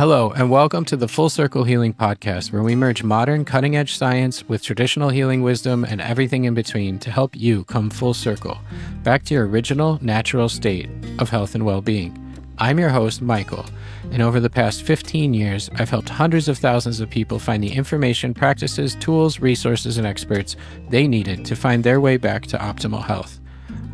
Hello, and welcome to the Full Circle Healing Podcast, where we merge modern cutting-edge science with traditional healing wisdom and everything in between to help you come full circle, back to your original, natural state of health and well-being. I'm your host, Michael, and over the past 15 years, I've helped hundreds of thousands of people find the information, practices, tools, resources, and experts they needed to find their way back to optimal health.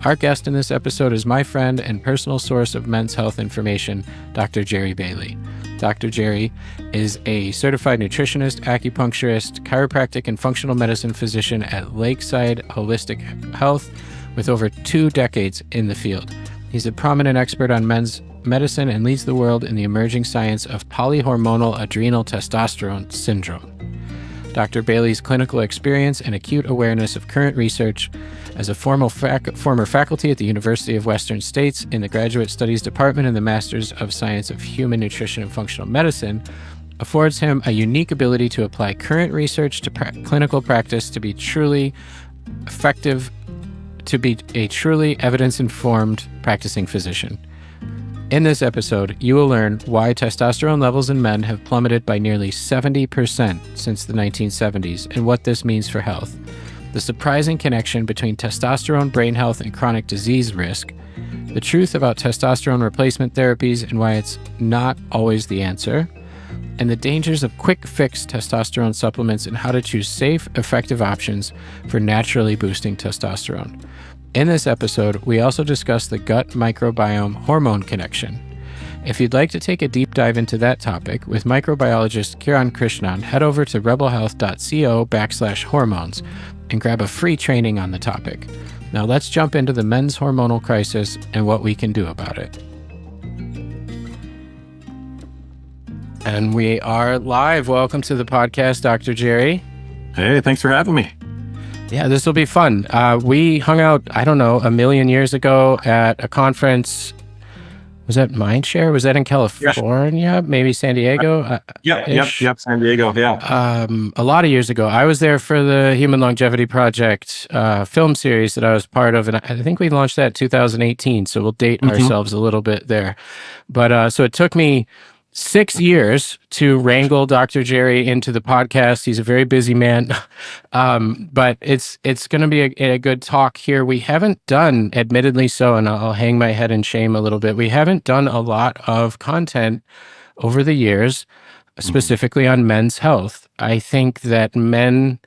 Our guest in this episode is my friend and personal source of men's health information, Dr. Jerry Bailey. Dr. Jerry is a certified nutritionist, acupuncturist, chiropractic, and functional medicine physician at Lakeside Holistic Health with over 2 decades in the field. He's a prominent expert on men's medicine and leads the world in the emerging science of polyhormonal adrenal testosterone syndrome. Dr. Bailey's clinical experience and acute awareness of current research as a former faculty at the University of Western States in the Graduate Studies Department and the Masters of Science of Human Nutrition and Functional Medicine affords him a unique ability to apply current research to clinical practice to be truly effective, to be a truly evidence-informed practicing physician. In this episode, you will learn why testosterone levels in men have plummeted by nearly 70% since the 1970s and what this means for health, the surprising connection between testosterone, brain health, and chronic disease risk, the truth about testosterone replacement therapies and why it's not always the answer, and the dangers of quick-fix testosterone supplements and how to choose safe, effective options for naturally boosting testosterone. In this episode, we also discuss the gut microbiome hormone connection. If you'd like to take a deep dive into that topic with microbiologist Kiran Krishnan, head over to rebelhealth.co/hormones and grab a free training on the topic. Now let's jump into the men's hormonal crisis and what we can do about it. And we are live. Welcome to the podcast, Dr. Jerry. Hey, thanks for having me. Yeah, this will be fun. We hung out, I don't know, a million years ago at a conference. Was that Mindshare? Was that in California? Yeah. Maybe San Diego? Yep, San Diego, yeah. A lot of years ago. I was there for the Human Longevity Project film series that I was part of, and I think we launched that in 2018, so we'll date ourselves a little bit there. But so it took me 6 years to wrangle Dr. Jerry into the podcast. He's a very busy man, but it's going to be a good talk here. We haven't done, admittedly so, and I'll hang my head in shame a little bit, we haven't done a lot of content over the years, specifically on men's health. I think that men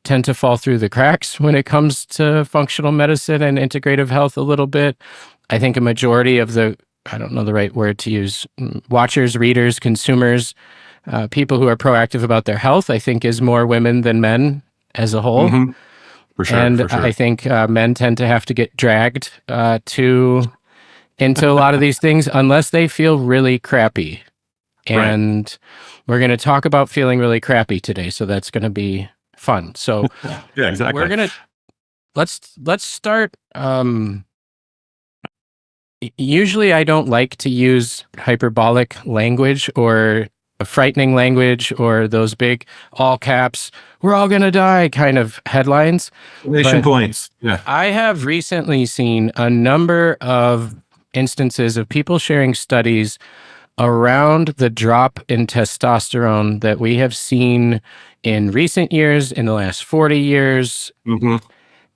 tend to fall through the cracks when it comes to functional medicine and integrative health a little bit. I think a majority of the, I don't know the right word to use, watchers, readers, consumers, people who are proactive about their health, I think is more women than men as a whole. For sure, and for sure. I think men tend to have to get dragged into a lot of these things unless they feel really crappy. And we're going to talk about feeling really crappy today, so that's going to be fun. So yeah, exactly. We're going to, let's start. Usually I don't like to use hyperbolic language or a frightening language or those big all caps, we're all going to die kind of headlines. Nation points. Yeah. I have recently seen a number of instances of people sharing studies around the drop in testosterone that we have seen in recent years, in the last 40 years.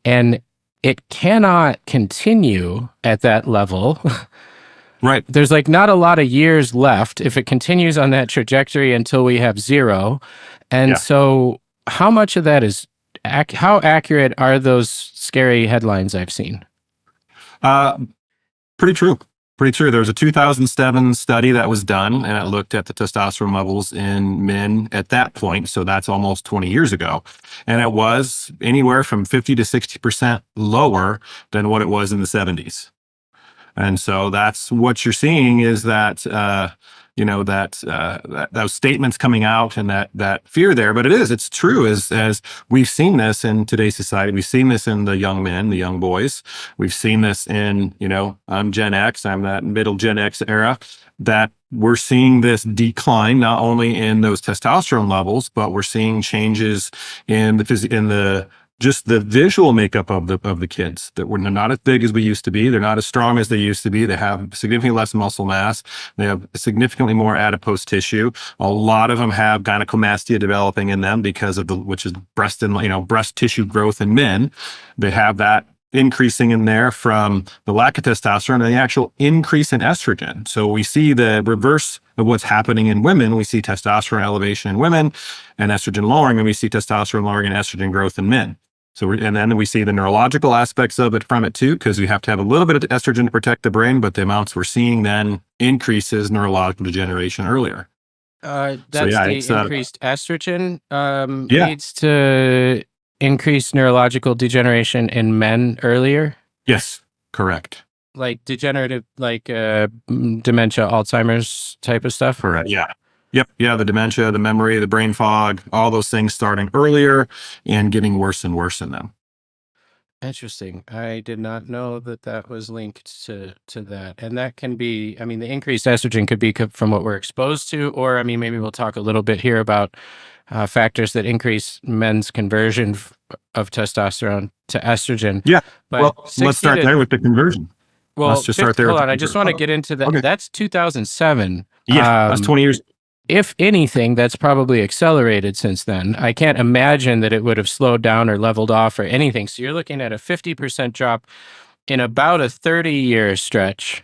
And it cannot continue at that level. Right. There's like not a lot of years left if it continues on that trajectory until we have zero. And so how much of that is, how accurate are those scary headlines I've seen? Pretty true. Pretty true. There was a 2007 study that was done, and it looked at the testosterone levels in men at that point. So that's almost 20 years ago. And it was anywhere from 50 to 60% lower than what it was in the 70s. And so that's what you're seeing is that, those statements coming out and that fear there. But it's true as we've seen this in today's society. We've seen this in the young men, the young boys. We've seen this in, I'm Gen X, I'm that middle Gen X era, that we're seeing this decline, not only in those testosterone levels, but we're seeing changes in the just the visual makeup of the kids, that they're not as big as we used to be. They're not as strong as they used to be. They have significantly less muscle mass. They have significantly more adipose tissue. A lot of them have gynecomastia developing in them because of which is breast and, breast tissue growth in men. They have that increasing in there from the lack of testosterone and the actual increase in estrogen. So we see the reverse of what's happening in women. We see testosterone elevation in women and estrogen lowering, and we see testosterone lowering and estrogen growth in men. So, and then we see the neurological aspects of it from it too, because we have to have a little bit of estrogen to protect the brain, but the amounts we're seeing then increases neurological degeneration earlier. That's the increased estrogen leads to increased neurological degeneration in men earlier? Yes, correct. Like degenerative, like dementia, Alzheimer's type of stuff? Correct, yeah. Yep. Yeah. The dementia, the memory, the brain fog, all those things starting earlier and getting worse and worse in them. Interesting. I did not know that was linked to that. And that can be, I mean, the increased estrogen could be from what we're exposed to, or, I mean, maybe we'll talk a little bit here about factors that increase men's conversion of testosterone to estrogen. Yeah. But well, let's start there with the conversion. Well, let's just start there. Hold on. I just want to get into that. Okay. That's 2007. Yeah. That's 20 years. If anything, that's probably accelerated since then. I can't imagine that it would have slowed down or leveled off or anything. So you're looking at a 50% drop in about a 30-year stretch.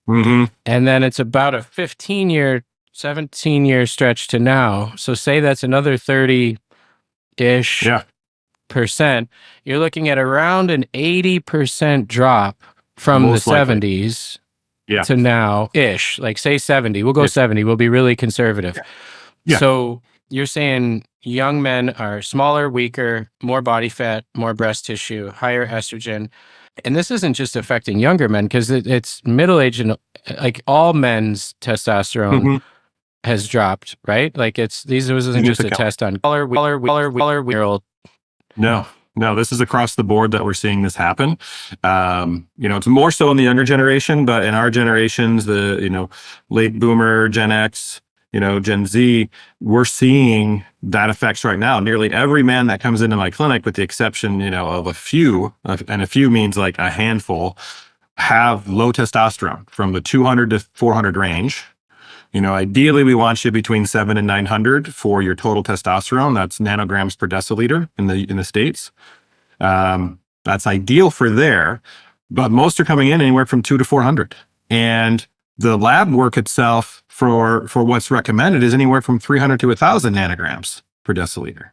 Mm-hmm. And then it's about a 15-year, 17-year stretch to now. So say that's another 30-ish percent. You're looking at around an 80% drop from the 70s. To now-ish, like say 70. We'll go 70. We'll be really conservative. Yeah. So you're saying young men are smaller, weaker, more body fat, more breast tissue, higher estrogen. And this isn't just affecting younger men because it's middle-aged and like all men's testosterone has dropped, right? Like this isn't just a test on color-year-old. No, this is across the board that we're seeing this happen. It's more so in the younger generation, but in our generations, the, late boomer, Gen X, Gen Z, we're seeing that effects right now. Nearly every man that comes into my clinic, with the exception, of a few, and a few means like a handful, have low testosterone from the 200 to 400 range. Ideally, we want you between 700 and 900 for your total testosterone. That's nanograms per deciliter in the States. That's ideal for there, but most are coming in anywhere from 200 to 400. And the lab work itself for what's recommended is anywhere from 300 to 1,000 nanograms per deciliter.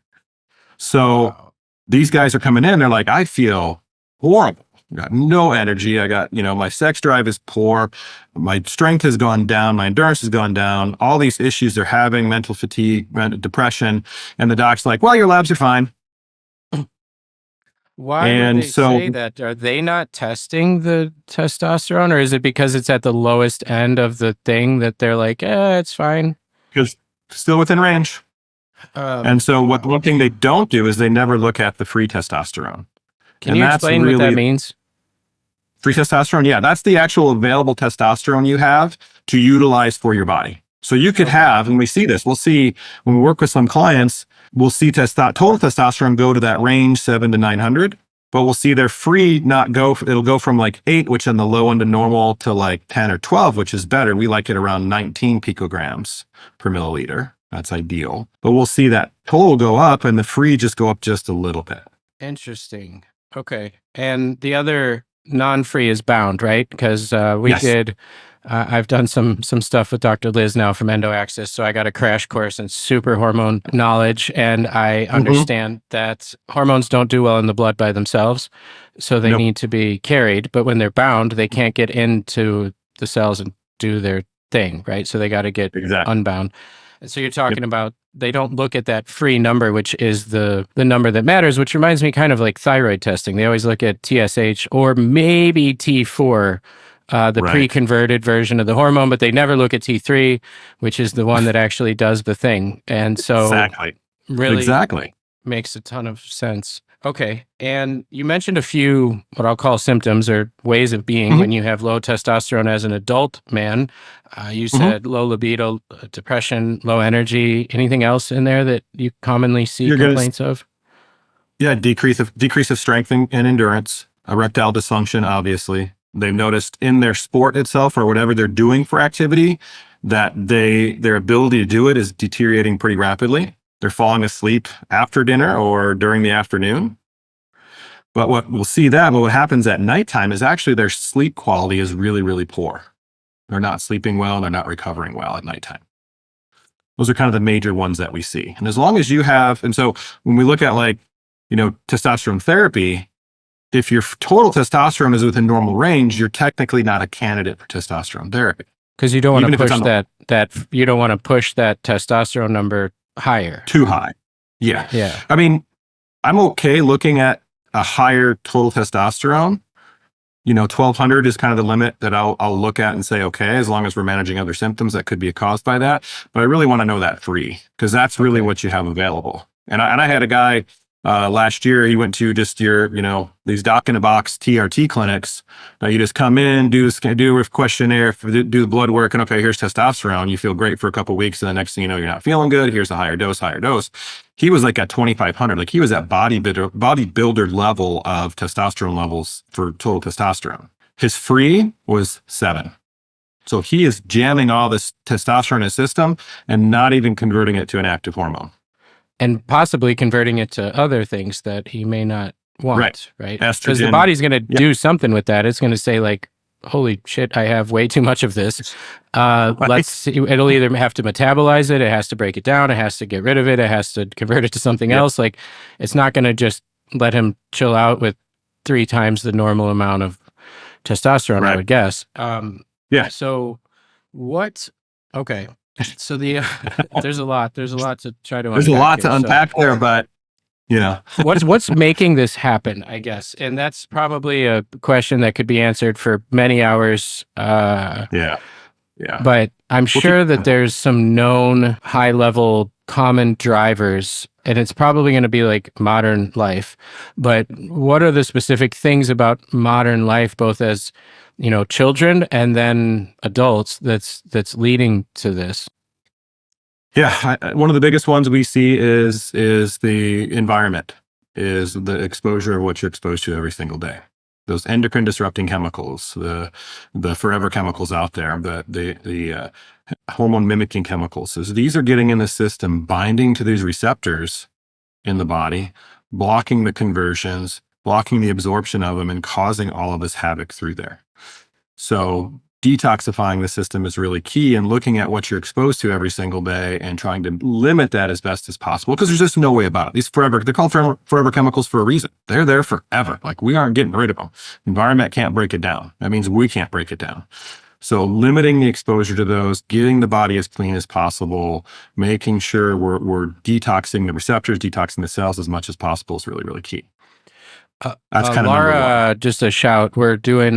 So these guys are coming in, they're like, I feel horrible. I got no energy. I got, my sex drive is poor. My strength has gone down. My endurance has gone down. All these issues they're having, mental fatigue, depression. And the doc's like, well, your labs are fine. Why would they say that? Are they not testing the testosterone, or is it because it's at the lowest end of the thing that they're like, it's fine? Because still within range. And so one thing they don't do is they never look at the free testosterone. Can you explain what that means? Free testosterone? Yeah, that's the actual available testosterone you have to utilize for your body. So you could have, and we see this, we'll see when we work with some clients, we'll see total testosterone go to that range 700 to 900, but we'll see their free it'll go from like 8, which on the low end of normal, to like 10 or 12, which is better. We like it around 19 picograms per milliliter. That's ideal. But we'll see that total go up and the free just go up just a little bit. Interesting. Okay. And the other non-free is bound, right? Because I've done some stuff with Dr. Liz now from EndoAccess, so I got a crash course in super hormone knowledge, and I understand that hormones don't do well in the blood by themselves, so they need to be carried, but when they're bound, they can't get into the cells and do their thing, right? So they got to get unbound. And so you're talking about they don't look at that free number, which is the number that matters, which reminds me kind of like thyroid testing. They always look at TSH or maybe T4, pre-converted version of the hormone, but they never look at T3, which is the one that actually does the thing. And so really makes a ton of sense. Okay. And you mentioned a few, what I'll call symptoms or ways of being when you have low testosterone as an adult man. You said low libido, depression, low energy. Anything else in there that you commonly see complaints of? Yeah, decrease of strength and endurance, erectile dysfunction, obviously. They've noticed in their sport itself or whatever they're doing for activity that their ability to do it is deteriorating pretty rapidly. They're falling asleep after dinner or during the afternoon. But what happens at nighttime is actually their sleep quality is really, really poor. They're not sleeping well and they're not recovering well at nighttime. Those are kind of the major ones that we see. And as long as you have, and so when we look at testosterone therapy, if your total testosterone is within normal range, you're technically not a candidate for testosterone therapy. Because you don't want to push you don't want to push that testosterone number higher. Too high. Yeah. Yeah. I mean, I'm okay looking at a higher total testosterone. 1200 is kind of the limit that I'll look at and say, okay, as long as we're managing other symptoms that could be caused by that. But I really want to know that free, because that's really what you have available. And I had a guy last year, he went to just these doc in a box TRT clinics. You just come in, do a questionnaire, do the blood work, and okay, here's testosterone. You feel great for a couple of weeks, and the next thing you know, you're not feeling good. Here's a higher dose. He was like at 2,500. Like he was at bodybuilder level of testosterone levels for total testosterone. His free was 7. So he is jamming all this testosterone in his system and not even converting it to an active hormone. And possibly converting it to other things that he may not want, right? Because the body's going to do something with that. It's going to say like, holy shit, I have way too much of this. Let's see. It'll either have to metabolize it, it has to break it down, it has to get rid of it, it has to convert it to something else. Like, it's not going to just let him chill out with 3 times the normal amount of testosterone, I would guess. So what, okay. So there's a lot to try to unpack. There's a lot to unpack there, but what's making this happen, I guess. And that's probably a question that could be answered for many hours. Yeah. But I'm sure that there's some known high level common drivers, and it's probably going to be like modern life. But what are the specific things about modern life, both as children and then adults, that's leading to this? Yeah, one of the biggest ones we see is the environment, is the exposure of what you're exposed to every single day. Those endocrine disrupting chemicals, the forever chemicals out there, the hormone mimicking chemicals. So these are getting in the system, binding to these receptors in the body, blocking the conversions, blocking the absorption of them, and causing all of this havoc through there. So detoxifying the system is really key, and looking at what you're exposed to every single day and trying to limit that as best as possible, because there's just no way about it. These they're called forever chemicals for a reason. They're there forever. Like, we aren't getting rid of them. Environment can't break it down. That means we can't break it down. So limiting the exposure to those, getting the body as clean as possible, making sure we're detoxing the receptors, detoxing the cells as much as possible is really, really key. That's kind of Laura, just a shout. We're doing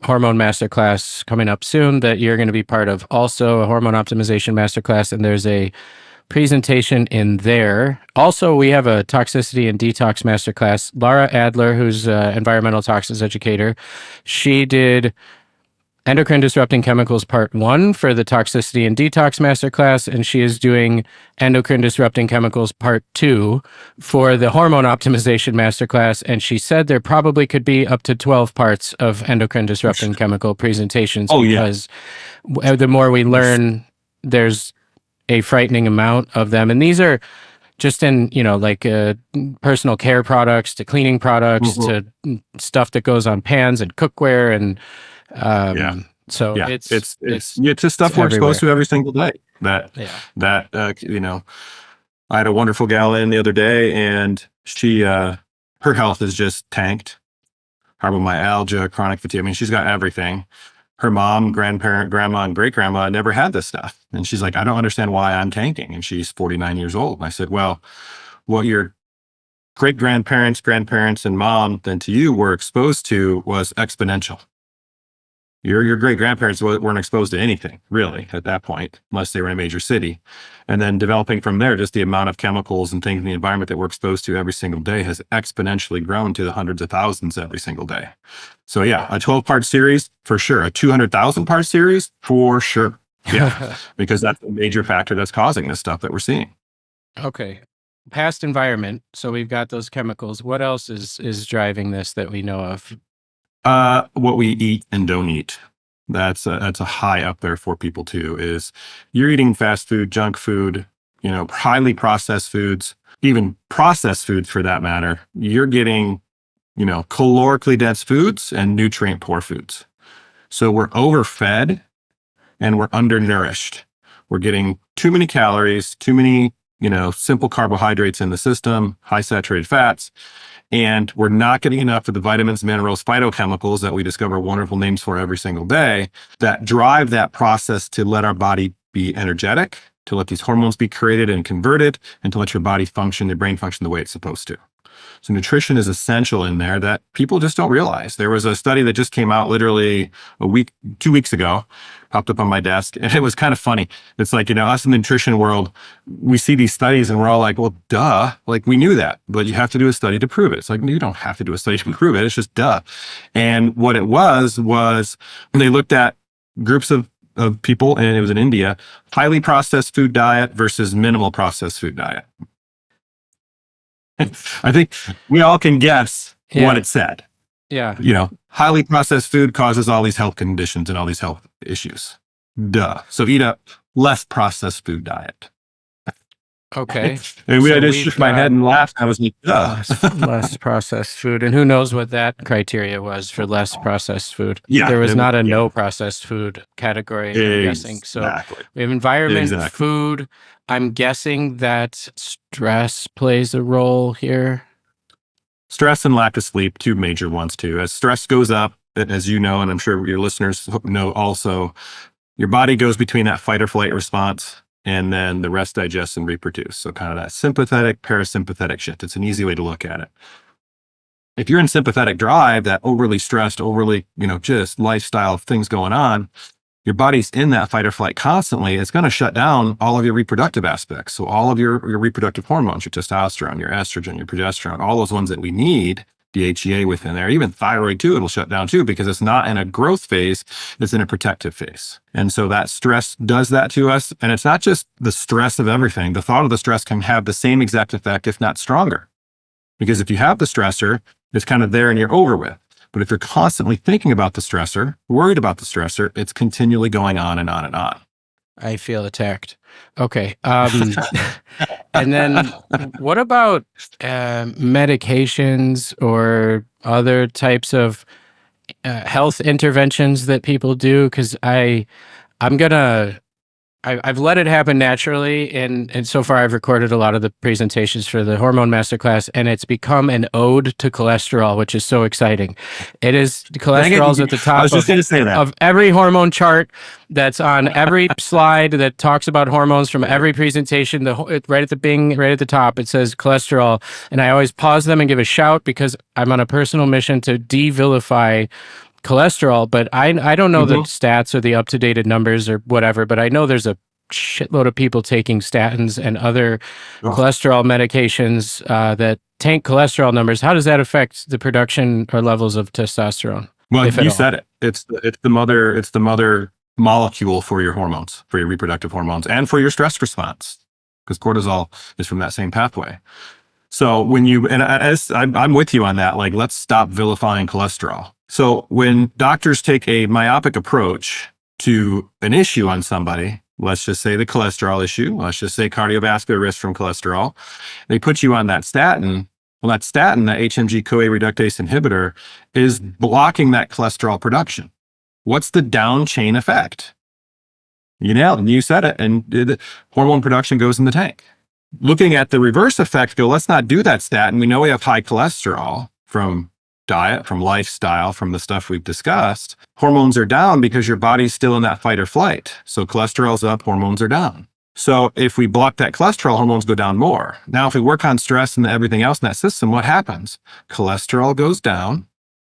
Hormone Masterclass coming up soon that you're going to be part of. Also, a Hormone Optimization Masterclass, and there's a presentation in there. Also, we have a Toxicity and Detox Masterclass. Laura Adler, who's an environmental toxins educator, she did Endocrine Disrupting Chemicals Part 1 for the Toxicity and Detox Masterclass, and she is doing Endocrine Disrupting Chemicals Part 2 for the Hormone Optimization Masterclass, and she said there probably could be up to 12 parts of endocrine disrupting chemical presentations, because the more we learn, there's a frightening amount of them. And these are just in, personal care products to cleaning products to stuff that goes on pans and cookware and so it's just stuff we're exposed to every single day. I had a wonderful gal in the other day, and she her health is just tanked. Fibromyalgia, chronic fatigue. I mean, she's got everything. Her mom, grandparent, grandma, and great grandma never had this stuff, and she's like, I don't understand why I'm tanking. And she's 49 years old. And I said, well, what your great grandparents, and mom then to you were exposed to was exponential. Your great grandparents weren't exposed to anything really at that point, unless they were in a major city. And then developing from there, just the amount of chemicals and things in the environment that we're exposed to every single day has exponentially grown to the hundreds of thousands every single day. So yeah, a 12-part series for sure, a 200,000 part series for sure. Yeah, because that's a major factor that's causing this stuff that we're seeing. Okay. past environment. So we've got those chemicals. What else is driving this that we know of? What we eat and don't eat. That's a high up there for people too, is you're eating fast food, junk food, highly processed foods, even processed foods for that matter. You're getting, calorically dense foods and nutrient poor foods. So we're overfed and we're undernourished. We're getting too many calories, too many, simple carbohydrates in the system, high saturated fats, and we're not getting enough of the vitamins, minerals, phytochemicals that we discover wonderful names for every single day that drive that process to let our body be energetic, to let these hormones be created and converted, and to let your body function, your brain function the way it's supposed to. So nutrition is essential in there that people just don't realize. There was a study that just came out literally 2 weeks ago, popped up on my desk, and it was kind of funny. It's like, us in the nutrition world, we see these studies and we're all like, well, duh, like we knew that, but you have to do a study to prove it. It's like, you don't have to do a study to prove it. It's just duh. And what it was they looked at groups of people, and it was in India, highly processed food diet versus minimal processed food diet. I think we all can guess what it said. Yeah. Highly processed food causes all these health conditions and all these health issues. Duh. So eat a less processed food diet. Okay. And I just shook my head and laughed. I was like, duh. Less processed food. And who knows what that criteria was for less processed food. Yeah. There was not a no processed food category, I'm guessing. So we have environment, food. I'm guessing that stress plays a role here. Stress and lack of sleep, two major ones too. As stress goes up, as you know, and I'm sure your listeners know also, your body goes between that fight or flight response, and then the rest digest and reproduce. So kind of that sympathetic, parasympathetic shift. It's an easy way to look at it. If you're in sympathetic drive, that overly stressed, overly, just lifestyle things going on, your body's in that fight or flight constantly. It's going to shut down all of your reproductive aspects. So all of your reproductive hormones, your testosterone, your estrogen, your progesterone, all those ones that we need, DHEA within there, even thyroid too, it'll shut down too, because it's not in a growth phase, it's in a protective phase. And so that stress does that to us. And it's not just the stress of everything. The thought of the stress can have the same exact effect, if not stronger. Because if you have the stressor, it's kind of there and you're over with. But if you're constantly thinking about the stressor, worried about the stressor, it's continually going on and on and on. I feel attacked. Okay. And then what about medications or other types of health interventions that people do? Because I've let it happen naturally, and so far I've recorded a lot of the presentations for the Hormone Masterclass, and it's become an ode to cholesterol, which is so exciting. It is, cholesterol's at the top of every hormone chart that's on every slide that talks about hormones from every presentation. Right at the top, it says cholesterol, and I always pause them and give a shout because I'm on a personal mission to de-vilify cholesterol, but I don't know the stats or the up-to-date numbers or whatever, but I know there's a shitload of people taking statins and other cholesterol medications that tank cholesterol numbers. How does that affect the production or levels of testosterone? Well, you said it. It's the mother molecule for your hormones, for your reproductive hormones, and for your stress response, because cortisol is from that same pathway. So I'm with you on that. Like, let's stop vilifying cholesterol. So when doctors take a myopic approach to an issue on somebody, let's just say the cholesterol issue, let's just say cardiovascular risk from cholesterol, they put you on that statin. Well, that statin, that HMG-CoA reductase inhibitor, is blocking that cholesterol production. What's the down chain effect? You nailed it, and you said it, and the hormone production goes in the tank. Looking at the reverse effect, let's not do that statin. We know we have high cholesterol from diet, from lifestyle, from the stuff we've discussed. Hormones are down because your body's still in that fight or flight. So cholesterol's up, hormones are down. So if we block that cholesterol, hormones go down more. Now, if we work on stress and everything else in that system, what happens? Cholesterol goes down,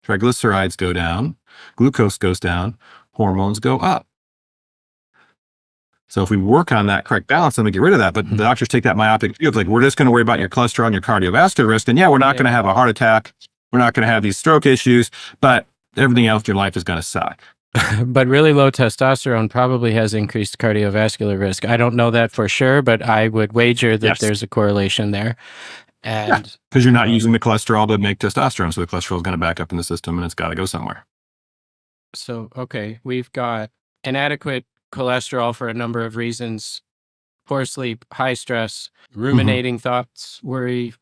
triglycerides go down, glucose goes down, hormones go up. So if we work on that correct balance, then we get rid of that. But the doctors take that myopic view of like, we're just going to worry about your cholesterol and your cardiovascular risk. And we're not going to have a heart attack. We're not going to have these stroke issues, but everything else in your life is going to suck. But really low testosterone probably has increased cardiovascular risk. I don't know that for sure, but I would wager that Yes. there's a correlation there. Yeah. And Because you're not using the cholesterol to make testosterone. So the cholesterol is going to back up in the system and it's got to go somewhere. so, okay, we've got inadequate cholesterol for a number of reasons: poor sleep, high stress, ruminating thoughts, worry,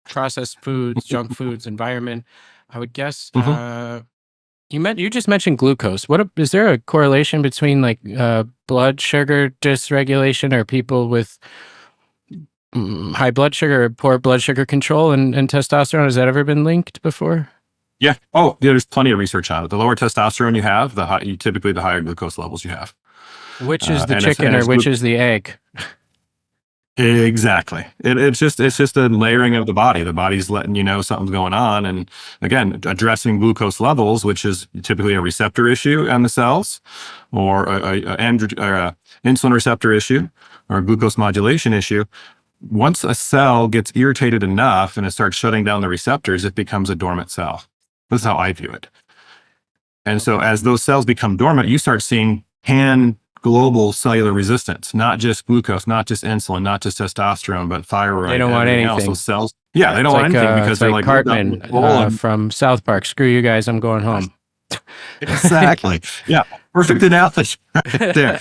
processed foods, junk foods, environment. I would guess Mm-hmm. you just mentioned glucose. Is there a correlation between like blood sugar dysregulation or people with high blood sugar or poor blood sugar control and testosterone? Has that ever been linked before? Yeah. Oh, yeah, there's plenty of research on it. The lower testosterone you have, typically the higher glucose levels you have. Which is the And chicken or which is the egg? Exactly. It's just a layering of the body. The body's letting you know something's going on. And again, addressing glucose levels, which is typically a receptor issue on the cells, or a insulin receptor issue, or a glucose modulation issue. Once a cell gets irritated enough and it starts shutting down the receptors, it becomes a dormant cell. This is how I view it. And so as those cells become dormant, you start seeing global cellular resistance, not just glucose, not just insulin, not just testosterone, but thyroid. They don't want everything else. anything. Those cells, yeah, they don't want anything because they're like Cartman from South Park. Screw you guys, I'm going home. Exactly. Yeah. Perfect analogy right there.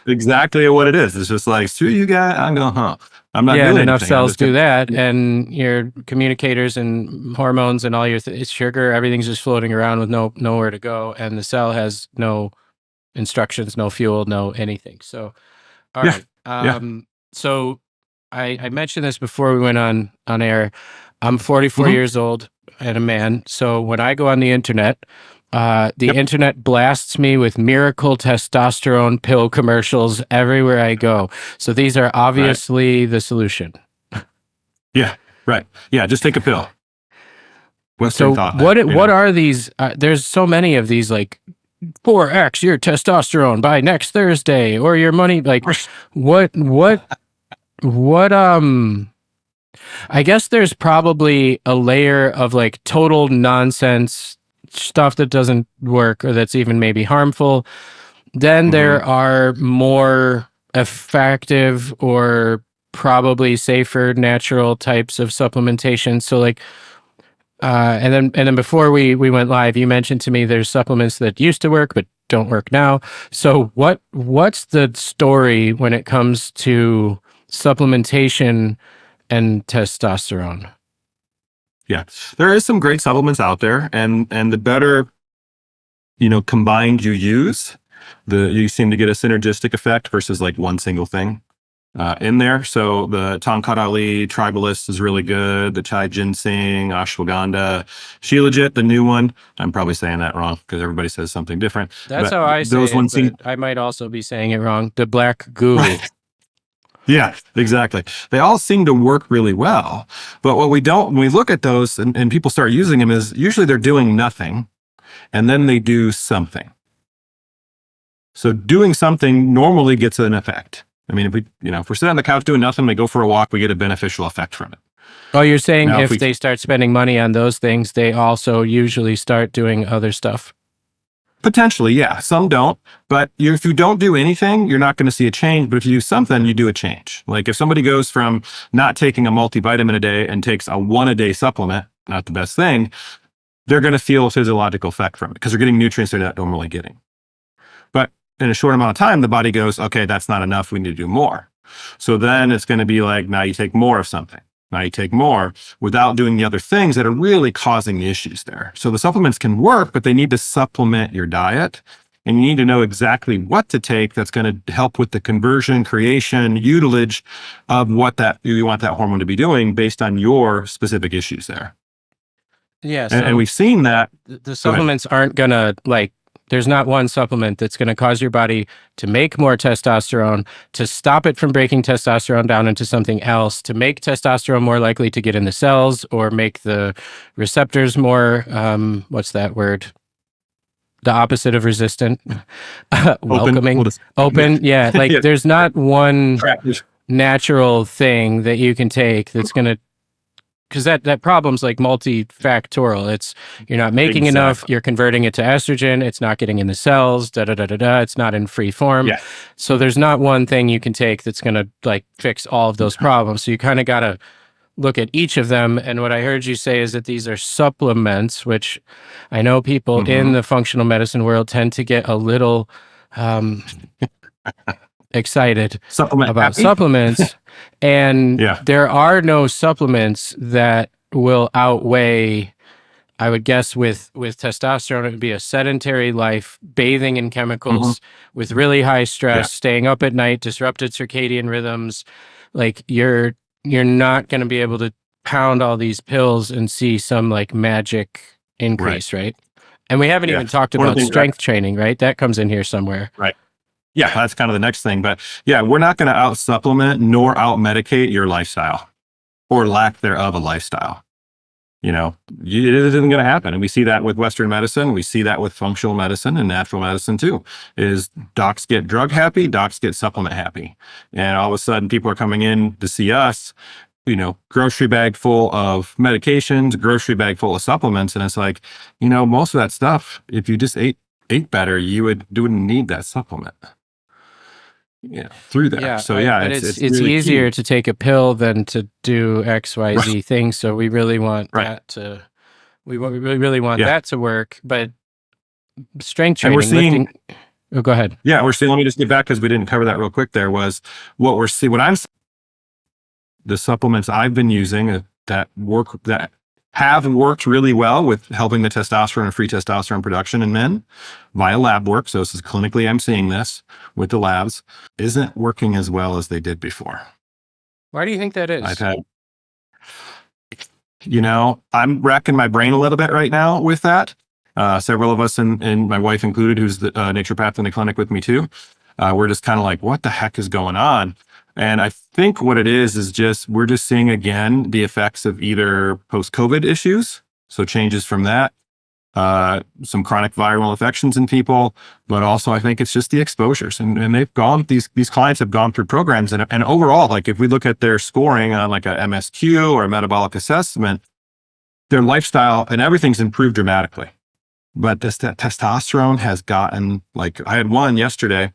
Exactly what it is. It's just like, screw you guys, I'm going home. I'm not doing enough anything. cells do that, and your communicators and hormones and all your sugar, everything's just floating around with nowhere to go, and the cell has no instructions, no fuel, no anything. So, all right. So I mentioned this before we went on air. I'm 44 years old and a man. So when I go on the internet, the internet blasts me with miracle testosterone pill commercials everywhere I go. So these are obviously the solution. Yeah. Right. Yeah. Just take a pill. Western thought. What are these? There's so many of these, like 4x your testosterone by next Thursday, or your money. Like what? I guess there's probably a layer of like total nonsense stuff that doesn't work or that's even maybe harmful. Then there are more effective or probably safer natural types of supplementation. So like, and then before we went live, you mentioned to me there's supplements that used to work but don't work now. So what's the story when it comes to supplementation and testosterone? Yeah, there is some great supplements out there, and the better, combined you use, you seem to get a synergistic effect versus like one single thing in there. So the Tongkat Ali Tribalist is really good. The Chai Ginseng, Ashwagandha, Shilajit, the new one. I'm probably saying that wrong because everybody says something different. That's how I say it, but I might also be saying it wrong. The black goo. Right. Yeah, exactly. They all seem to work really well. But what we don't, when we look at those and people start using them, is usually they're doing nothing and then they do something. So doing something normally gets an effect. I mean, if we're sitting on the couch doing nothing, we go for a walk, we get a beneficial effect from it. Oh, you're saying now, if they start spending money on those things, they also usually start doing other stuff? Potentially, yeah. Some don't. But if you don't do anything, you're not going to see a change. But if you do something, you do a change. Like if somebody goes from not taking a multivitamin a day and takes a one a day supplement, not the best thing, they're going to feel a physiological effect from it because they're getting nutrients they're not normally getting. But in a short amount of time, the body goes, okay, that's not enough. We need to do more. So then it's going to be like, now you take more of something. Now you take more without doing the other things that are really causing the issues there. So the supplements can work, but they need to supplement your diet. And you need to know exactly what to take that's going to help with the conversion, creation, utilage of what that you want that hormone to be doing based on your specific issues there. Yeah. And we've seen that. The supplements aren't going to there's not one supplement that's going to cause your body to make more testosterone, to stop it from breaking testosterone down into something else, to make testosterone more likely to get in the cells or make the receptors more, what's that word? The opposite of resistant. Welcoming. Open. Yeah. Like there's not one natural thing that you can take that's going to because that problem's like multifactorial. It's you're not making enough, Exactly. you're converting it to estrogen, it's not getting in the cells, it's not in free form. Yeah. So there's not one thing you can take that's going to like fix all of those problems. So you kind of got to look at each of them. And what I heard you say is that these are supplements, which I know people in the functional medicine world tend to get a little excited about supplements. And there are no supplements that will outweigh, I would guess with testosterone, it would be a sedentary life, bathing in chemicals with really high stress, staying up at night, disrupted circadian rhythms. Like you're not going to be able to pound all these pills and see some like magic increase, right? And we haven't even talked about strength training, right? That comes in here somewhere. Right. Yeah, that's kind of the next thing. But yeah, we're not going to out supplement nor out medicate your lifestyle or lack thereof a lifestyle. You know, it isn't going to happen. And we see that with Western medicine. We see that with functional medicine and natural medicine too, is docs get drug happy, docs get supplement happy. And all of a sudden people are coming in to see us, you know, grocery bag full of medications, grocery bag full of supplements. And it's like, you know, most of that stuff, if you just ate better, you wouldn't need that supplement. Yeah, through there. Yeah, So but it's really easier to take a pill than to do XYZ things. So we really want that to, we really want that to work. But strength training, and we're seeing, lifting. Oh, go ahead. Yeah, we're seeing. Let me just get back because we didn't cover that real quick. There was what we're seeing. What I'm the supplements I've been using that have worked really well with helping the testosterone and free testosterone production in men via lab work. So this is clinically, I'm seeing this with the labs, isn't working as well as they did before. Why do you think that is? I've had, you know, I'm racking my brain a little bit right now with that. Several of us, and my wife included, who's the naturopath in the clinic with me too, we're just kind of like, what the heck is going on? And I think what it is just, we're just seeing again, the effects of either post-COVID issues. So changes from that, some chronic viral infections in people, but also I think it's just the exposures and they've gone, these clients have gone through programs and overall, like if we look at their scoring on like a MSQ or a metabolic assessment, their lifestyle and everything's improved dramatically. But this testosterone has gotten, like I had one yesterday,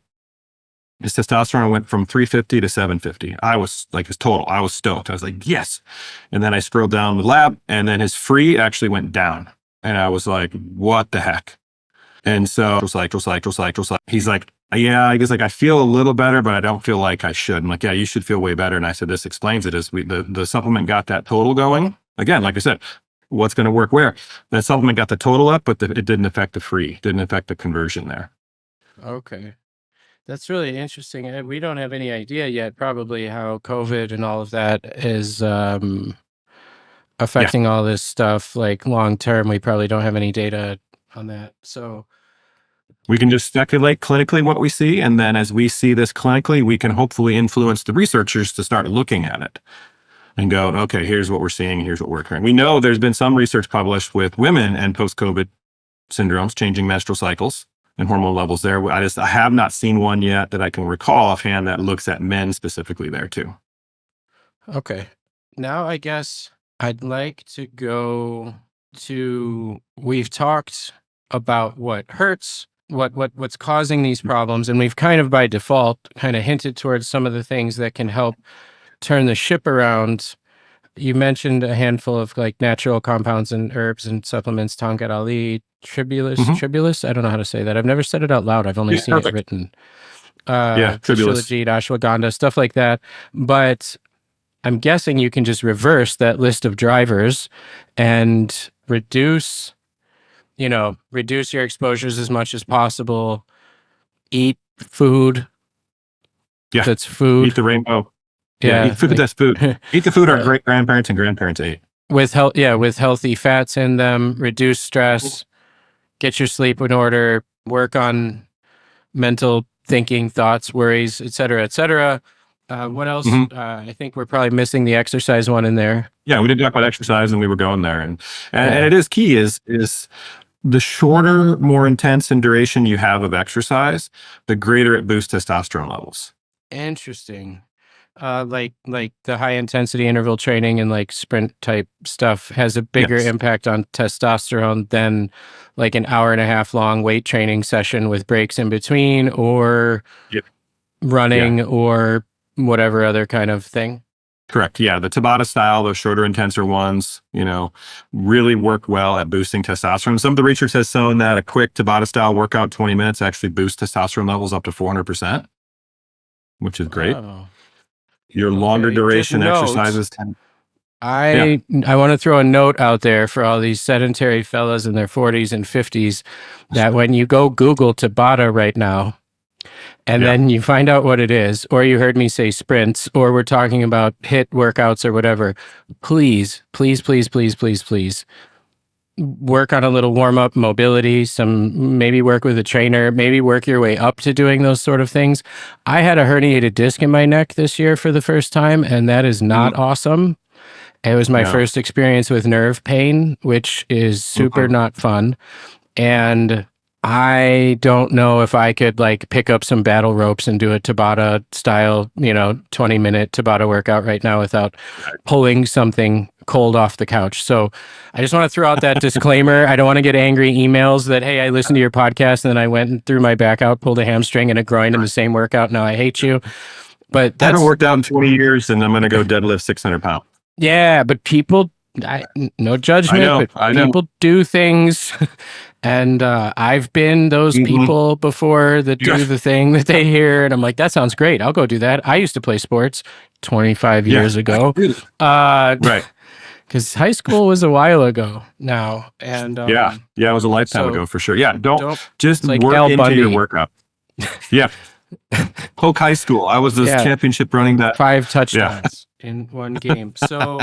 his testosterone went from 350 to 750. I was like, his total, I was stoked. I was like, yes. And then I scrolled down the lab and then his free actually went down. And I was like, what the heck? And so it was like, he's like, yeah, I guess like I feel a little better, but I don't feel like I should. I'm like, yeah, you should feel way better. And I said, this explains it, is the supplement got that total going. Again, like I said, what's going to work where? That supplement got the total up, but it didn't affect the free, didn't affect the conversion there. Okay. That's really interesting. We don't have any idea yet, probably, how COVID and all of that is affecting all this stuff. Like long term, we probably don't have any data on that. So we can just speculate clinically what we see. And then as we see this clinically, we can hopefully influence the researchers to start looking at it and go, okay, here's what we're seeing. Here's what we're occurring. We know there's been some research published with women and post-COVID syndromes, changing menstrual cycles and hormone levels there. I have not seen one yet that I can recall offhand that looks at men specifically there too. Okay. Now I guess I'd like to go to, we've talked about what hurts, what's causing these problems, and we've kind of by default kind of hinted towards some of the things that can help turn the ship around. You mentioned a handful of like natural compounds and herbs and supplements, Tonkat Ali, tribulus. I don't know how to say that. I've never said it out loud. I've only seen it written. Tribulus. Shilajit, ashwagandha, stuff like that. But I'm guessing you can just reverse that list of drivers and reduce your exposures as much as possible. Eat food. Yeah. That's food. Eat the rainbow. Yeah, eat food that's food. Eat the food our great grandparents and grandparents ate. With healthy fats in them, reduce stress, get your sleep in order, work on mental thinking, thoughts, worries, et cetera, et cetera. What else? I think we're probably missing the exercise one in there. Yeah, we did talk about exercise and we were going there. And it is key is the shorter, more intense in duration you have of exercise, the greater it boosts testosterone levels. Interesting. Like the high intensity interval training and like sprint type stuff has a bigger Yes. impact on testosterone than like an hour and a half long weight training session with breaks in between, or Yep. Yeah. running, or whatever other kind of thing. Correct. Yeah. The Tabata style, those shorter, intenser ones, really work well at boosting testosterone. Some of the research has shown that a quick Tabata style workout, 20 minutes, actually boosts testosterone levels up to 400%, which is great. Oh, Your longer okay. Just duration note, exercises tend. Yeah. I want to throw a note out there for all these sedentary fellas in their 40s and 50s that when you go Google Tabata right now, and Yeah. then you find out what it is, or you heard me say sprints, or we're talking about HIIT workouts or whatever, please, please, please, please, please, please work on a little warm up mobility, maybe work with a trainer, maybe work your way up to doing those sort of things. I had a herniated disc in my neck this year for the first time, and that is not awesome. It was my No. first experience with nerve pain, which is super not fun. And I don't know if I could like pick up some battle ropes and do a Tabata style, 20-minute Tabata workout right now without pulling something cold off the couch. So I just want to throw out that disclaimer. I don't want to get angry emails that, hey, I listened to your podcast and then I went and threw my back out, pulled a hamstring and a groin in the same workout. Now I hate you. But I that's haven't worked out in 20 years and I'm going to go deadlift 600 pounds. yeah, but people, no judgment, but people do things. And I've been those people before that do the thing that they hear. And I'm like, that sounds great. I'll go do that. I used to play sports 25 years ago. Right. Because high school was a while ago now. And Yeah, it was a lifetime ago for sure. Yeah, don't just like work Al into Bundy. your workout. Yeah. Polk High School. I was this championship running that. 5 touchdowns in one game. So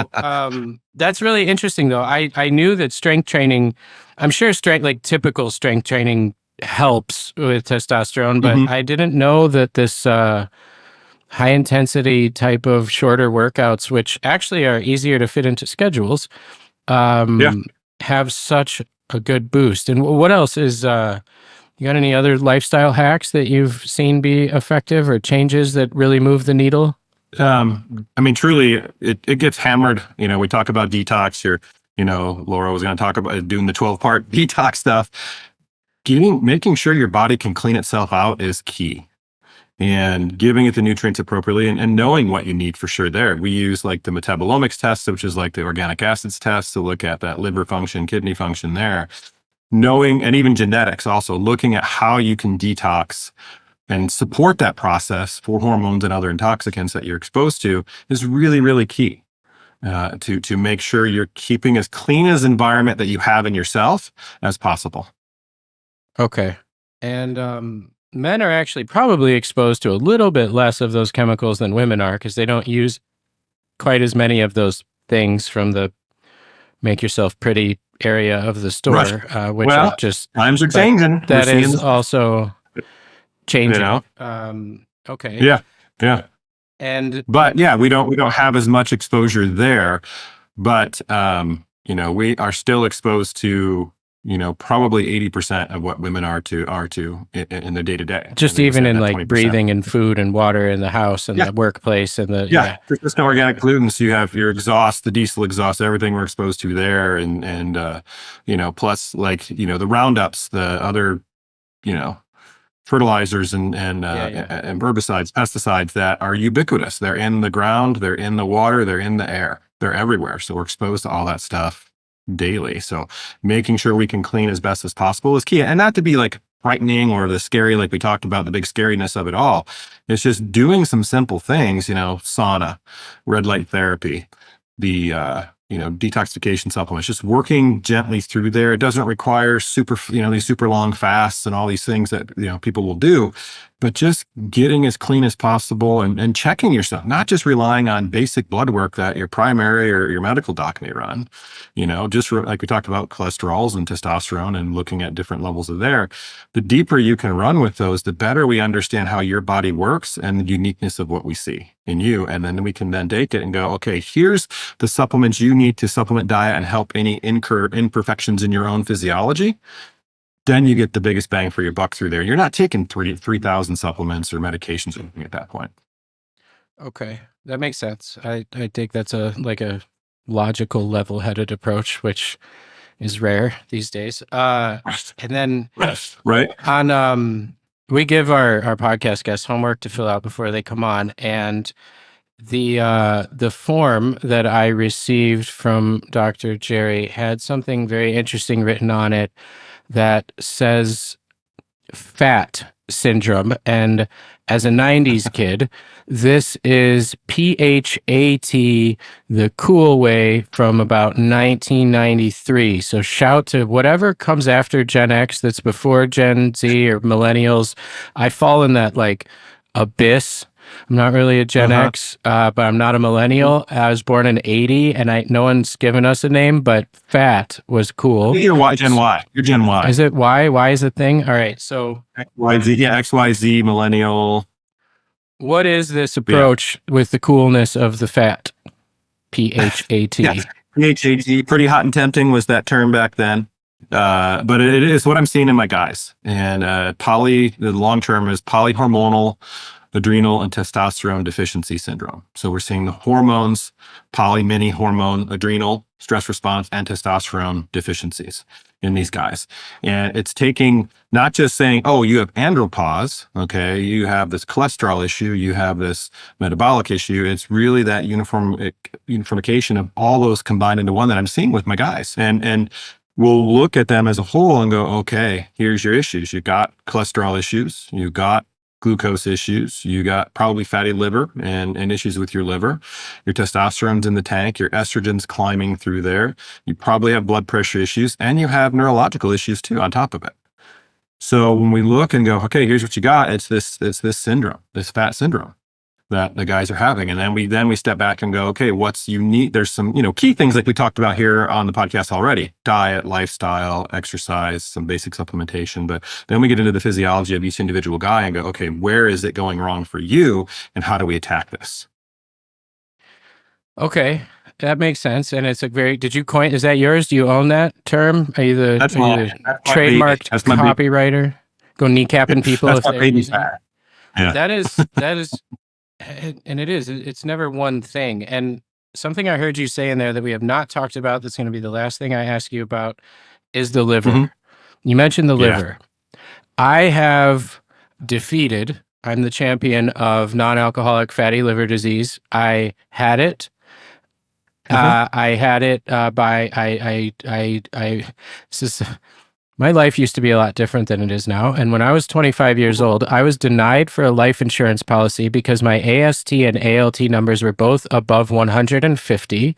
that's really interesting, though. I knew that strength training, I'm sure typical strength training helps with testosterone, but I didn't know that this high intensity type of shorter workouts, which actually are easier to fit into schedules, have such a good boost. And what else is... you got any other lifestyle hacks that you've seen be effective or changes that really move the needle? Truly, it gets hammered. We talk about detox here. Laura was going to talk about doing the 12-part detox stuff. Making sure your body can clean itself out is key. And giving it the nutrients appropriately and knowing what you need for sure there. We use like the metabolomics test, which is like the organic acids test to look at that liver function, kidney function there. Knowing, and even genetics also, looking at how you can detox and support that process for hormones and other intoxicants that you're exposed to is really, really key to make sure you're keeping as clean as environment that you have in yourself as possible. Okay. And men are actually probably exposed to a little bit less of those chemicals than women are because they don't use quite as many of those things from the make yourself pretty area of the store, which well, just times are changing. That is also changing. Okay. Yeah. But we don't have as much exposure there, but we are still exposed to probably 80% of what women are to in the day to day. Just even in like 20%. Breathing and food and water in the house and the workplace and there's no organic pollutants. You have your exhaust, the diesel exhaust, everything we're exposed to there, and plus the roundups, the other fertilizers and herbicides, pesticides that are ubiquitous. They're in the ground, they're in the water, they're in the air, they're everywhere. So we're exposed to all that stuff daily. So making sure we can clean as best as possible is key. And not to be like frightening or the scary, like we talked about, the big scariness of it all. It's just doing some simple things, sauna, red light therapy, the detoxification supplements, just working gently through there. It doesn't require these super long fasts and all these things that, people will do, but just getting as clean as possible and checking yourself, not just relying on basic blood work that your primary or your medical doc may run, just like we talked about cholesterols and testosterone and looking at different levels of there. The deeper you can run with those, the better we understand how your body works and the uniqueness of what we see in you. And then we can then take it and go, okay, here's the supplements you need to supplement diet and help any imperfections in your own physiology. Then you get the biggest bang for your buck through there. You're not taking 3,000 supplements or medications or anything at that point. Okay. That makes sense. I think that's a logical, level-headed approach, which is rare these days. And then Right. on we give our podcast guests homework to fill out before they come on, and the form that I received from Dr. Jerry had something very interesting written on it that says fat syndrome. And as a 90s kid, this is PHAT, the cool way, from about 1993. So shout to whatever comes after Gen X that's before Gen Z or millennials. I fall in that like abyss. I'm not really a Gen X, but I'm not a millennial. I was born in 80, and no one's given us a name, but fat was cool. You're Gen Y. You're Gen Y. Is it Y? Y is a thing? All right. So XYZ, yeah, XYZ, millennial. what is this approach with the coolness of the fat? PHAT. Yes. PHAT, pretty hot and tempting was that term back then. But it is what I'm seeing in my guys. And the long term is polyhormonal adrenal and testosterone deficiency syndrome. So we're seeing the hormones, mini hormone, adrenal, stress response, and testosterone deficiencies in these guys. And it's taking, not just saying, oh, you have andropause, okay, you have this cholesterol issue, you have this metabolic issue. It's really that uniformication of all those combined into one that I'm seeing with my guys. And we'll look at them as a whole and go, okay, here's your issues. You got cholesterol issues, you got glucose issues, you got probably fatty liver and issues with your liver, your testosterone's in the tank, your estrogen's climbing through there, you probably have blood pressure issues, and you have neurological issues too on top of it. So when we look and go, okay, here's what you got, it's this syndrome, this fat syndrome that the guys are having. And then we step back and go, okay, what's unique? There's some, key things like we talked about here on the podcast already: diet, lifestyle, exercise, some basic supplementation. But then we get into the physiology of each individual guy and go, okay, where is it going wrong for you? And how do we attack this? Okay. That makes sense. And it's did you coin, is that yours? Do you own that term? Are you the trademarked copywriter? Go kneecapping people if they're using it? Yeah. That is, and it's never one thing. And something I heard you say in there that we have not talked about, that's going to be the last thing I ask you about, is the liver. Mm-hmm. You mentioned the liver. I have I'm the champion of non-alcoholic fatty liver disease. I had it. I had it my life used to be a lot different than it is now. And when I was 25 years old, I was denied for a life insurance policy because my AST and ALT numbers were both above 150.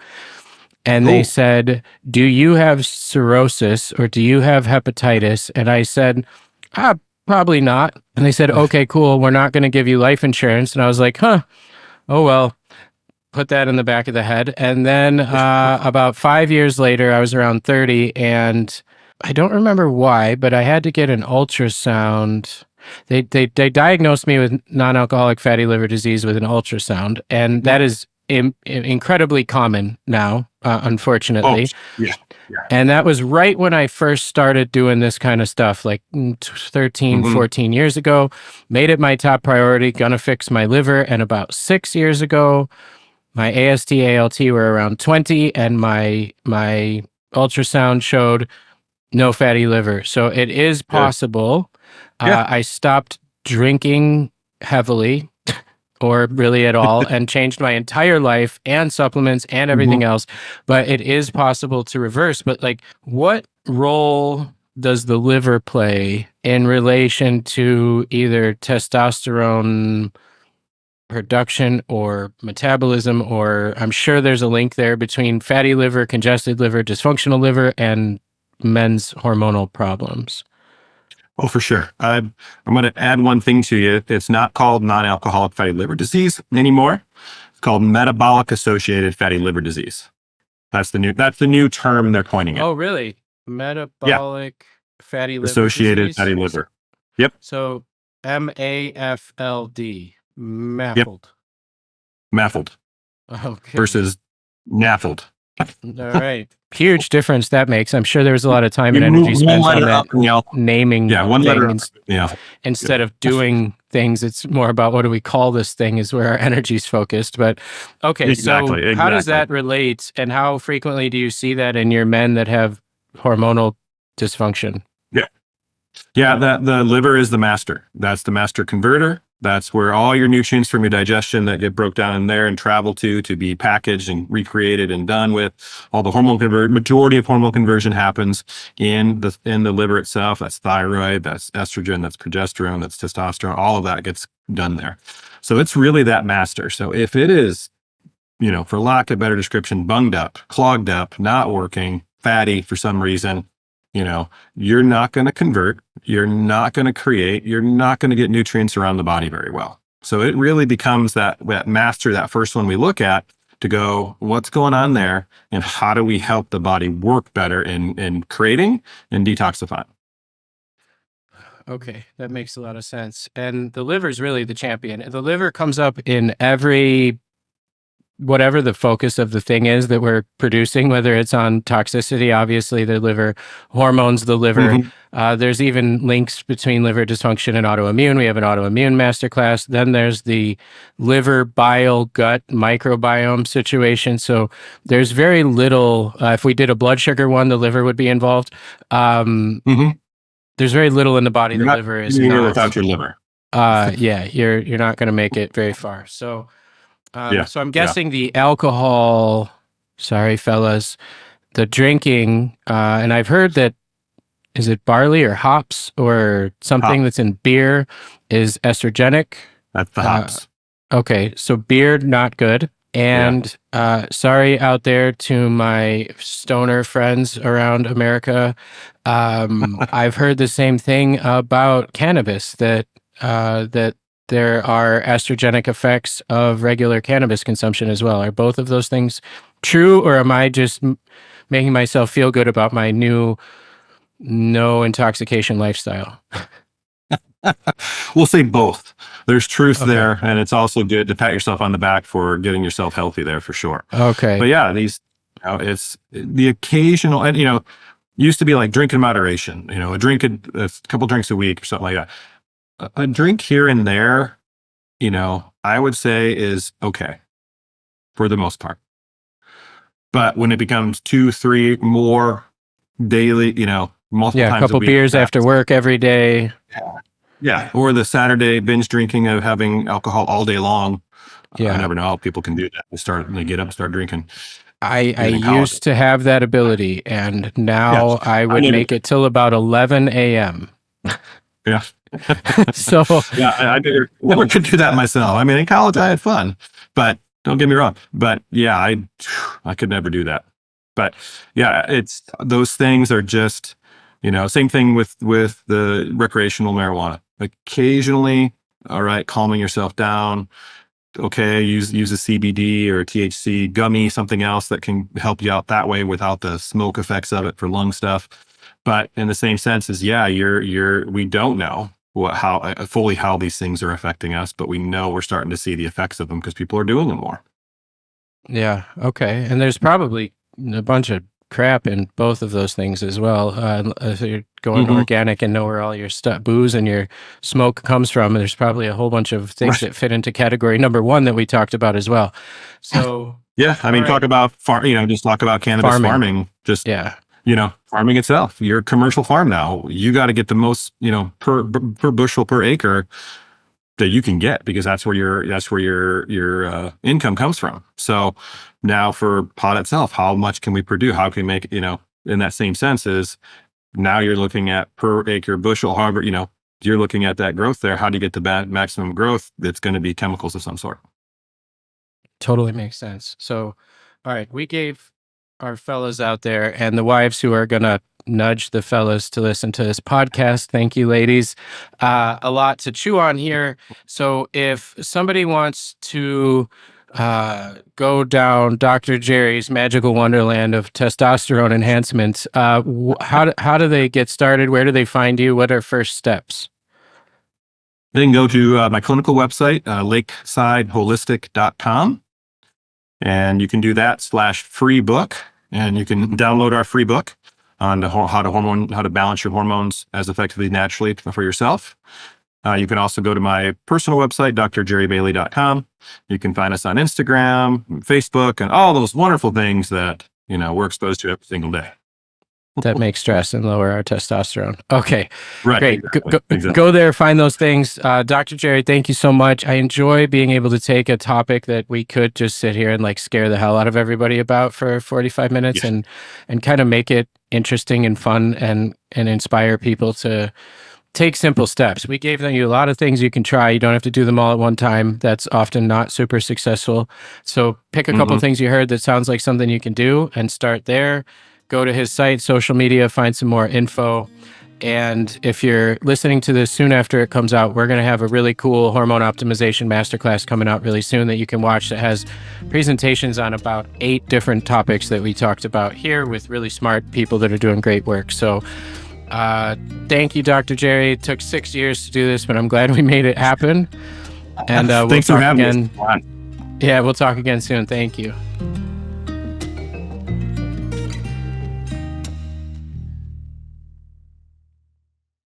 And they said, do you have cirrhosis or do you have hepatitis? And I said, probably not. And they said, okay, cool, we're not going to give you life insurance. And I was like, oh, well. Put that in the back of the head. And then about 5 years later, I was around 30, and I don't remember why, but I had to get an ultrasound. They diagnosed me with non-alcoholic fatty liver disease with an ultrasound, and that is incredibly common now, unfortunately. Yeah. And that was right when I first started doing this kind of stuff, like 13, 14 years ago. Made it my top priority, gonna fix my liver. And about 6 years ago, my AST, ALT were around 20, and my ultrasound showed no fatty liver. So it is possible. I stopped drinking heavily or really at all and changed my entire life and supplements and everything else. But it is possible to reverse. But like, what role does the liver play in relation to either testosterone production or metabolism? Or I'm sure there's a link there between fatty liver, congested liver, dysfunctional liver, and men's hormonal problems. Oh, for sure. I'm going to add one thing to you. It's not called non-alcoholic fatty liver disease anymore. It's called metabolic associated fatty liver disease. That's the new term they're coining it. Oh, really? Metabolic fatty liver associated disease? Fatty liver. Yep. So MAFLD. Maffled. Yep. Maffled. Okay. Versus naffled. All right. Huge difference that makes. I'm sure there was a lot of time and You energy move one spent on letter that up and the naming yeah, one letter thing up. Yeah. instead of doing things. It's more about what do we call this thing is where our energy's focused. But okay, so Exactly. how does Exactly. that relate and how frequently do you see that in your men that have hormonal dysfunction? Yeah. Yeah, the liver is the master. That's the master converter. That's where all your nutrients from your digestion that get broke down in there and travel to be packaged and recreated and done with. All the majority of hormone conversion happens in the liver itself. That's thyroid, that's estrogen, that's progesterone, that's testosterone. All of that gets done there. So it's really that master. So if it is, for lack of a better description, bunged up, clogged up, not working, fatty for some reason, you're not going to convert, you're not going to create, you're not going to get nutrients around the body very well. So it really becomes that master, that first one we look at to go, what's going on there? And how do we help the body work better in creating and detoxifying? Okay, that makes a lot of sense. And the liver is really the champion. The liver comes up in every whatever the focus of the thing is that we're producing, whether it's on toxicity, obviously the liver, hormones, the liver. Mhm. There's even links between liver dysfunction and autoimmune. We have an autoimmune masterclass. Then there's the liver, bile, gut microbiome situation. So there's very little. If we did a blood sugar one, the liver would be involved. Mhm. There's very little in the body. You're The not liver is doing it not. without your liver. Yeah, you're not going to make it very far. So. Yeah. So I'm Yeah. guessing the alcohol, sorry, fellas, the drinking, and I've heard that, is it barley or hops or something Hop. that's in beer is estrogenic? That's the Uh, hops. okay, so beer, not good. Yeah. And sorry out there to my stoner friends around America. I've heard the same thing about cannabis that there are estrogenic effects of regular cannabis consumption as well. Are both of those things true, or am I just making myself feel good about my new no intoxication lifestyle? We'll say both. There's truth Okay. there, and it's also good to pat yourself on the back for getting yourself healthy there for sure. But Okay. yeah, it's the occasional, and used to be like drink in moderation. A couple drinks a week or something like that. A drink here and there, I would say is okay for the most part. But when it becomes 2, 3 more daily, multiple Yeah, a times a couple week, beers after work every day. yeah. Or the Saturday binge drinking of having alcohol all day long. I Yeah. never know how people can do that. They get up and start drinking. I Even in college. used to have that ability, and Yeah. now I I would never make did. it till about 11 a.m. Yeah. So, Yeah. I never could do that myself. I mean, in college I had fun, but don't get me wrong. But yeah, I could never do that. But yeah, it's those things are just, same thing with the recreational marijuana. Occasionally, all right, calming yourself down. Okay, use a CBD or a THC gummy, something else that can help you out that way without the smoke effects of it for lung stuff. But in the same sense as, yeah, we don't know fully how these things are affecting us, but we know we're starting to see the effects of them because people are doing them more. yeah, okay. And there's probably a bunch of crap in both of those things as well. If you're going Hmm. organic and know where all your booze and your smoke comes from, there's probably a whole bunch of things Right. that fit into category number one that we talked about as well. So, Yeah, I all mean, talk right, about just talk about cannabis farming. farming. Just Yeah, farming itself. You're a commercial farm now. You got to get the most, per bushel per acre that you can get because that's where your income comes from. So now for pot itself, how much can we produce? How can we make in that same sense is now you're looking at per acre bushel. However, you're looking at that growth there. How do you get the maximum growth? It's going to be chemicals of some sort. totally makes sense. So, all right, we gave our fellas out there and the wives who are going to nudge the fellas to listen to this podcast. Thank you, ladies. A lot to chew on here. So, if somebody wants to go down Dr. Jerry's magical wonderland of testosterone enhancement, how do they get started? Where do they find you? What are first steps? Then go to my clinical website, lakesideholistic.com. And you can do that /free book. And you can download our free book on how to balance your hormones as effectively naturally for yourself. You can also go to my personal website, drjerrybailey.com. You can find us on Instagram, Facebook, and all those wonderful things that, we're exposed to every single day. That make stress and lower our testosterone. Okay, right, great. Exactly. Go there, find those things. Dr. Jerry, thank you so much. I enjoy being able to take a topic that we could just sit here and scare the hell out of everybody about for 45 minutes and kind of make it interesting and fun and inspire people to take simple steps. We gave you a lot of things you can try. You don't have to do them all at one time. That's often not super successful. So pick a couple things you heard that sounds like something you can do and start there. Go to his site, social media, find some more info. And if you're listening to this soon after it comes out, we're going to have a really cool hormone optimization masterclass coming out really soon that you can watch that has presentations on about 8 different topics that we talked about here with really smart people that are doing great work. So thank you, Dr. Jerry. It took 6 years to do this, but I'm glad we made it happen. And we'll talk again. Yeah, we'll talk again soon. Thank you.